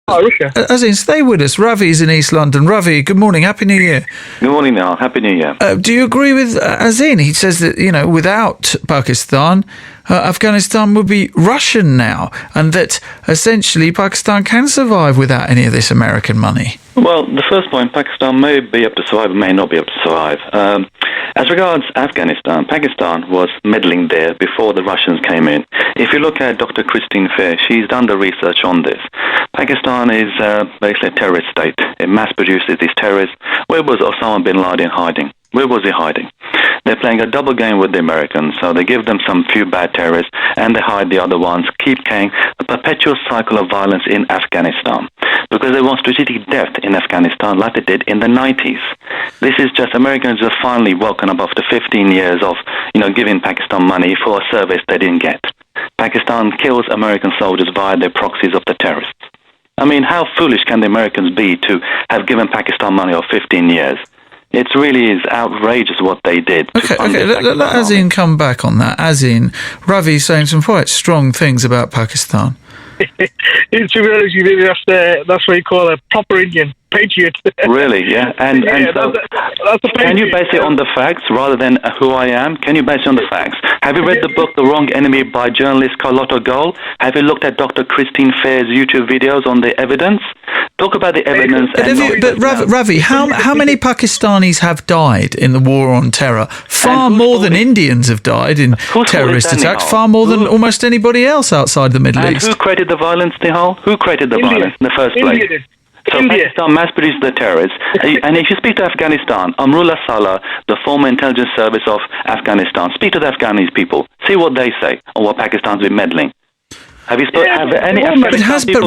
Russia. Azin, stay with us. Ravi's in East London. Ravi, good morning. Happy New Year. Good morning, Niall. Happy New Year. Do you agree with Azin? He says that, without Pakistan, Afghanistan would be Russian now, and that essentially Pakistan can survive without any of this American money. Well, the first point, Pakistan may be able to survive, may not be able to survive. As regards Afghanistan, Pakistan was meddling there before the Russians came in. If you look at Dr. Christine Fair, she's done the research on this. Pakistan is basically a terrorist state. It mass produces these terrorists. Where was Osama bin Laden hiding? Where was he hiding? They're playing a double game with the Americans, so they give them some few bad terrorists and they hide the other ones, keep carrying a perpetual cycle of violence in Afghanistan because they want strategic depth in Afghanistan like they did in the 90s. This is just Americans have finally woken up after 15 years of giving Pakistan money for a service they didn't get. Pakistan kills American soldiers via their proxies of the terrorists. I mean, how foolish can the Americans be to have given Pakistan money for 15 years? It really is outrageous what they did. Okay, let Azin come back on that. Azin, Ravi's saying some quite strong things about Pakistan. To be honest with you, that's what you call a proper Indian patriot. Really, yeah. And so, that's a can you base it on the facts rather than who I am? Can you base it on the facts? Have you read the book The Wrong Enemy by journalist Carlotta Gold? Have you looked at Dr. Christine Fair's YouTube videos on the evidence? Talk about the evidence. But Ravi, how many Pakistanis have died in the war on terror? Far more than Indians have died in terrorist attacks. Far more than almost anybody else outside the Middle East. And who created the violence, Nihal? Who created the violence in the first place? So Pakistan mass-produced the terrorists. And if you speak to Afghanistan, Amrullah Saleh, the former intelligence service of Afghanistan, speak to the Afghanis people. See what they say on what Pakistan's been meddling. Have you spoken?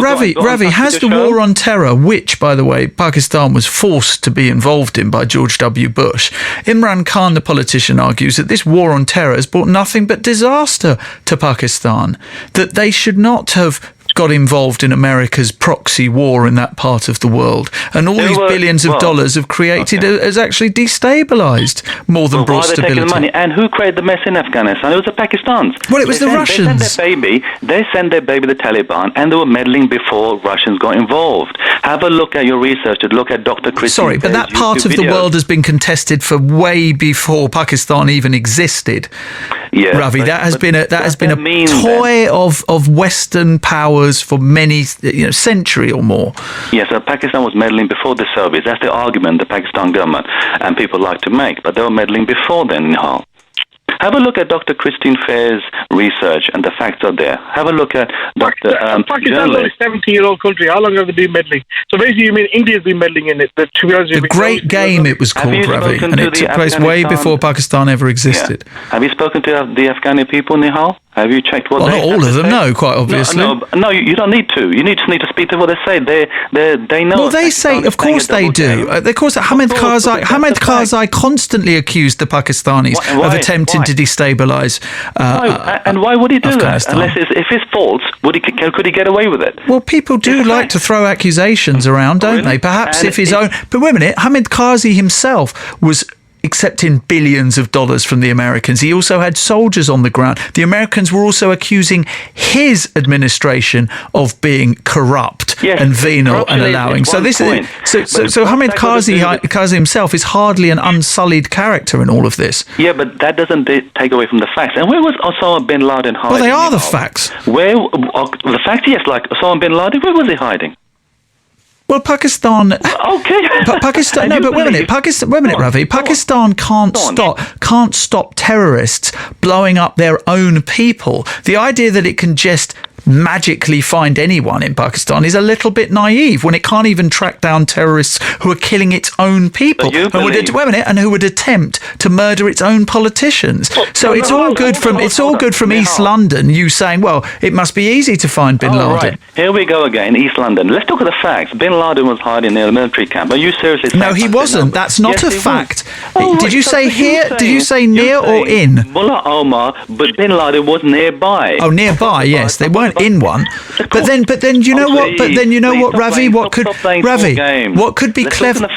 Ravi, has the war on terror, which, by the way, Pakistan was forced to be involved in by George W. Bush, Imran Khan, the politician, argues that this war on terror has brought nothing but disaster to Pakistan, that they should not have got involved in America's proxy war in that part of the world, and all these billions of dollars have created has actually destabilised more than brought stability. Taking the money? And who created the mess in Afghanistan? It was the Pakistans. Well, it was the Russians. They sent their baby the Taliban, and they were meddling before Russians got involved. Have a look at your research and look at Dr. Christine. Sorry, but that part of the world has been contested for way before Pakistan even existed. Yeah, Ravi, that has been a toy of Western powers for many century or more. Yes, so Pakistan was meddling before the Soviets. That's the argument the Pakistan government and people like to make. But they were meddling before then, Nihal. Have a look at Dr. Christine Fair's research, and the facts are there. Have a look at Dr. Pakistan is a 70-year-old country. How long have they been meddling? So basically, you mean India's been meddling in it? The Great Game, it was called, Ravi, and it took place way before Pakistan ever existed. Yeah. Have you spoken to the Afghani people, Nihal? Have you checked what they not all of them, no, quite obviously. No, you don't need to. You just need to speak to what they say. They know. Well, they say, of course they do. Of course, Hamid Karzai constantly accused the Pakistanis of attempting to destabilise and why would he do that? Unless if it's false, could he get away with it? Well, people do like to throw accusations around, don't they? Perhaps if his own... But wait a minute, Hamid Karzai himself was accepting billions of dollars from the Americans. He also had soldiers on the ground. The Americans were also accusing his administration of being corrupt and venal and allowing. So this is so Hamid Karzai himself is hardly an unsullied character in all of this. Yeah, but that doesn't take away from the facts. And where was Osama bin Laden hiding? Well, they are the facts. Where the facts? Yes, like Osama bin Laden. Where was he hiding? Well, Pakistan. Okay. Pakistan. No, but wait a minute. Wait a minute, Ravi. Pakistan can't stop terrorists blowing up their own people. The idea that it can just magically find anyone in Pakistan is a little bit naive when it can't even track down terrorists who are killing its own people and who would attempt to murder its own politicians. So it's all good from East London, you saying, well, it must be easy to find bin Laden. Right. Here we go again, East London. Let's talk at the facts. Bin Laden was hiding near a military camp. Are you seriously? No, he wasn't. That's not a fact. Did you say here? Did you say near or in? Mullah Omar, but bin Laden was nearby. Oh, nearby, yes. They weren't in one. But then you know what? But then you know what, Ravi? What could be clever?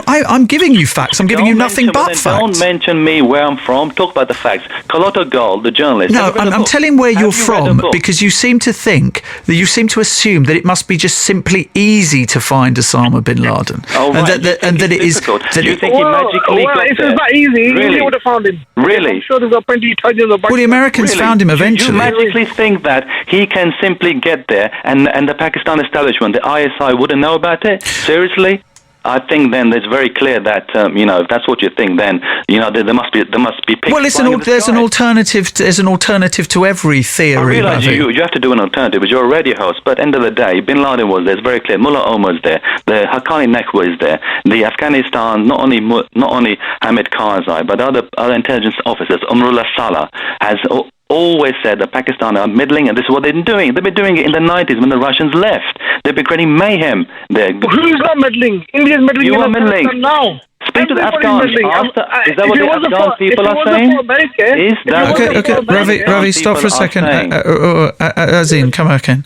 I'm giving you facts. I'm giving you nothing but facts. Don't mention me where I'm from. Talk about the facts. Carlotta Gold, the journalist. No, I'm telling where you're from because you seem to think that you seem to assume that it must be just simply easy to find Osama bin Laden, and that it is. Do you think he magically got if there? it's that easy, Really? he would have found him. Really? I'm sure there's got plenty of Italians. Well, the Americans found him eventually. You magically think that he can simply get there and the Pakistan establishment, the ISI, wouldn't know about it? Seriously? I think then it's very clear that if that's what you think, then there must be pigs. Well, there's an alternative. There's an alternative to every theory. I realise you have to do an alternative, but you're a radio host. But end of the day, Bin Laden was there. It's very clear. Mullah Omar's there. The Haqqani Naqvi is there. The Afghanistan, not only Hamid Karzai, but other intelligence officers. Umrullah Saleh has always said that Pakistan are meddling, and this is what they've been doing. They've been doing it in the 90s when the Russians left. They've been creating mayhem there. Who's not meddling? India's meddling. You are meddling now. Speak to the Afghans. Is that what the Afghan people are saying? Is that Okay. Ravi, stop for a second. Azim, come back in.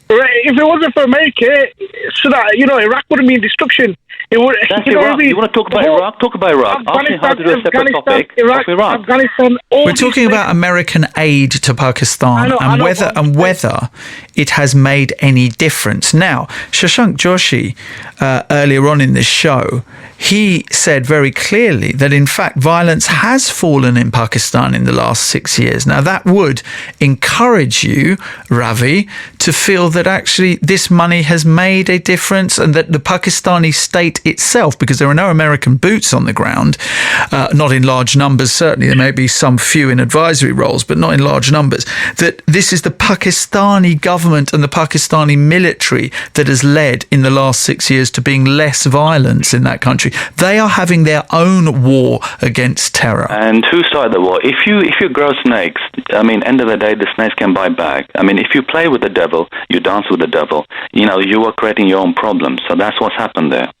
If it wasn't for America, so that Iraq wouldn't be in destruction. It would. That's Iraq. You want to talk about Iraq? Talk about Iraq. Ask me how to do a separate topic of Iraq. Afghanistan. We're talking about American aid to Pakistan and whether it has made any difference. Now, Shashank Joshi, earlier on in this show, he said very clearly that in fact violence has fallen in Pakistan in the last 6 years. Now that would encourage you, Ravi, to feel that actually this money has made a difference and that the Pakistani state itself, because there are no American boots on the ground, not in large numbers, certainly there may be some few in advisory roles, but not in large numbers, that this is the Pakistani government and the Pakistani military that has led in the last 6 years to being less violence in that country. They are having their own war against terror. And who started the war? If you grow snakes, end of the day, the snakes can bite back. If you play with the devil, you dance with the devil, you are creating your own problems. So that's what's happened there.